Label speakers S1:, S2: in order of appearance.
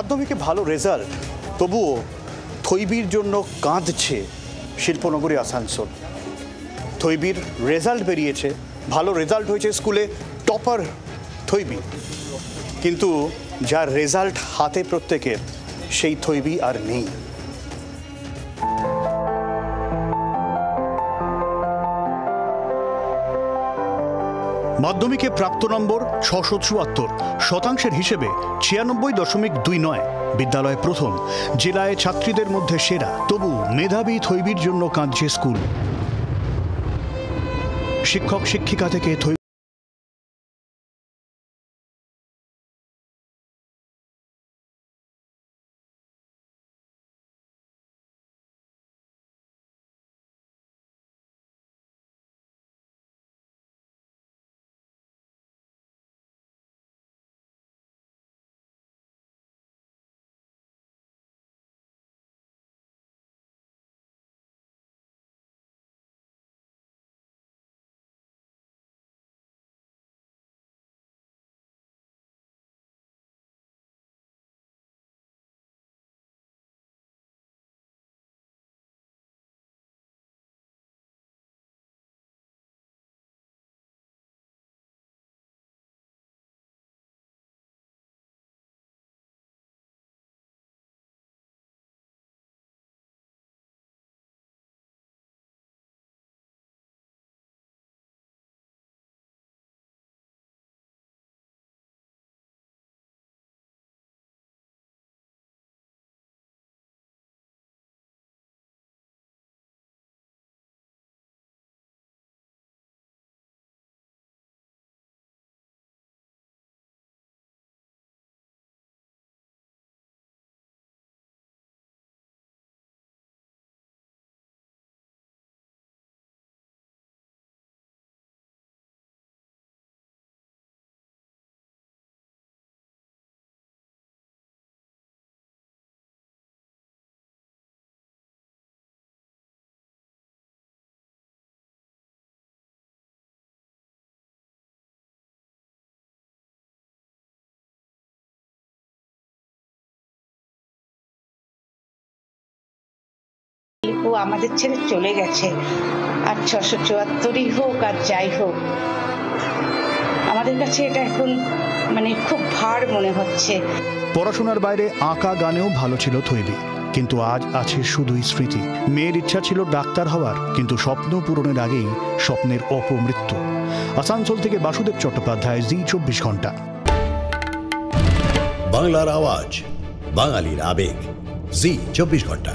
S1: মাধ্যমিকে ভালো রেজাল্ট, তবুও থৈবির জন্য কাঁদছে শিল্পনগরী আসানসোল। থৈবির রেজাল্ট বেরিয়েছে, ভালো রেজাল্ট হয়েছে, স্কুলে টপার থৈবি, কিন্তু যার রেজাল্ট হাতে প্রত্যেকের, সেই থৈবি আর নেই। মাধ্যমিকে প্রাপ্ত নম্বর ৬৭৪, হিসেবে ৯৬.২৯। বিদ্যালয়ে প্রথম, জেলায় ছাত্রীদের মধ্যে সেরা, তবু মেধাবী থৈবির জন্য কাঁদছে স্কুল। শিক্ষক শিক্ষিকা থেকে
S2: ও আমাদের ছেড়ে চলে গেছে, আর ৬৭৪ই হোক আর যাই হোক, আমাদের কাছে এটা এখন খুব ভার মনে হচ্ছে।
S1: পড়াশোনার বাইরে আঁকা গানেও ভালো ছিল থৈবি, কিন্তু আজ আছে শুধুই স্মৃতি। মেয়ের ইচ্ছা ছিল ডাক্তার হওয়ার, কিন্তু স্বপ্ন পূরণের আগেই স্বপ্নের অপমৃত্যু। আসানসোল থেকে বাসুদেব চট্টোপাধ্যায়, জি ২৪ ঘন্টা।
S3: বাংলার আওয়াজ, বাঙালির আবেগ, জি ২৪ ঘন্টা।